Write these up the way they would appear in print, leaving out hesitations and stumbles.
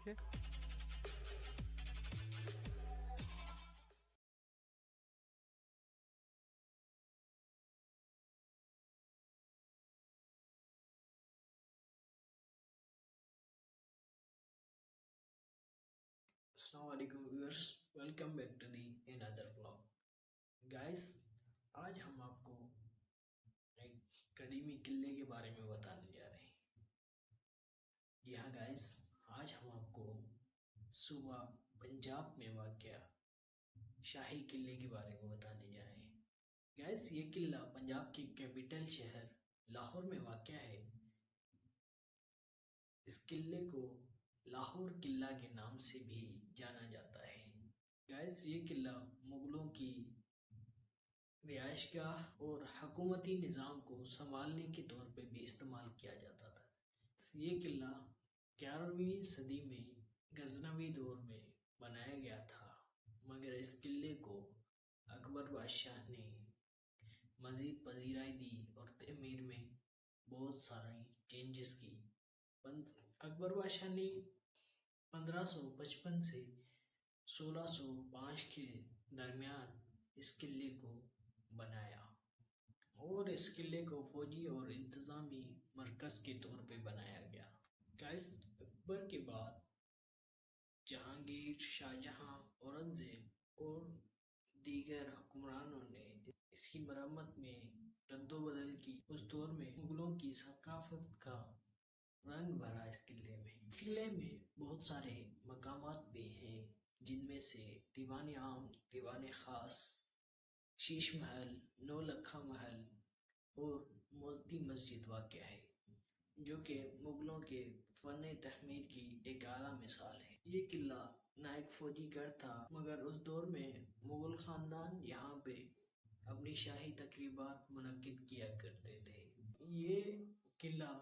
Okay. Assalamualaikum viewers, welcome back to the another vlog. Guys, आज हम आपको एक कदीमी किले के बारे में बताने जा रहे हैं। जी हाँ गाइस, आज हम आपको सूबा पंजाब में वाक़या शाही किले के बारे में बताने जा रहे हैं। गाइस, ये किला पंजाब के कैपिटल शहर लाहौर में वाक़या है। इस किले को लाहौर किला के नाम से भी जाना जाता है। गाइस, ये किला मुगलों की रिहाइशगाह और हकूमती निज़ाम को संभालने के तौर पे भी इस्तेमाल किया जाता था। ये किला 11वीं सदी में गजनवी दौर में बनाया गया था, मगर इस किले को अकबर बादशाह ने मज़ीद पजीराई दी और तमीर में बहुत सारी चेंजेस की। अकबर बादशाह ने 1555 से 1605 के दरमियान इस किले को बनाया और इस किले को फौजी और इंतज़ामी मरकज़ के तौर पे बनाया गया। गाइस, अकबर के बाद जहांगीर, शाहजहां, औरंगजेब और दीगर हुक्मरानों ने इसकी मरम्मत में रद्दोबदल की। उस दौर में मुगलों की सकाफत का रंग भरा इस किले में। किले में बहुत सारे मकामात भी हैं, जिनमें से दीवान आम, दीवान खास, शीश महल, नौलखा महल और मोती मस्जिद वाक़या है, जो कि मुगलों के फ़न तहमीर की एक आला मिसाल है। ये किला नायक फौजी गढ़ था, मगर उस दौर में मुगल ख़ानदान यहाँ पे अपनी शाही तकरीबात मुनक्किद किया करते थे। ये किला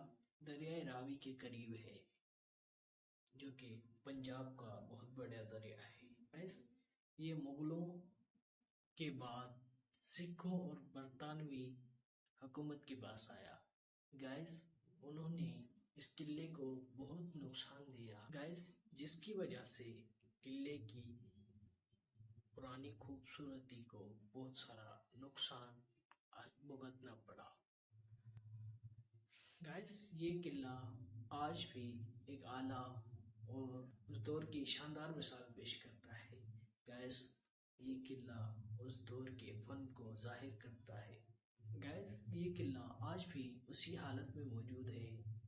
दरियाए रावी के करीब है, जो कि पंजाब का बहुत बड़ा दरिया है। ये मुगलों के बाद सिखों और बरतानवी हुकूमत के पास आया। गाइस, उन्होंने इस किले को बहुत नुकसान दिया गाइस, जिसकी वजह से किले की पुरानी खूबसूरती को बहुत सारा नुकसान भुगतना पड़ा। गाइस, ये किला आज भी एक आला और उस दौर की शानदार मिसाल पेश करता है। गाइस, ये किला उस दौर के फन को जाहिर करता है। गैस, ये किला आज भी उसी हालत में मौजूद है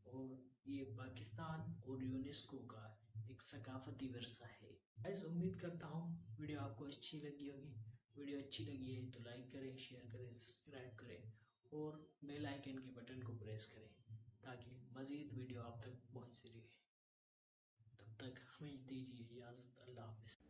और ये पाकिस्तान और यूनेस्को का एक सकाफती वर्सा है। गैस, उम्मीद करता हूँ वीडियो आपको अच्छी लगी होगी। वीडियो अच्छी लगी है तो लाइक करें, शेयर करें, सब्सक्राइब करें और बेल आइकन के बटन को प्रेस करें, ताकि मज़ीद वीडियो आप तक पहुँचती रहे। तब तक हमें दीजिए इजाज़त। अल्लाह हाफ़िज़।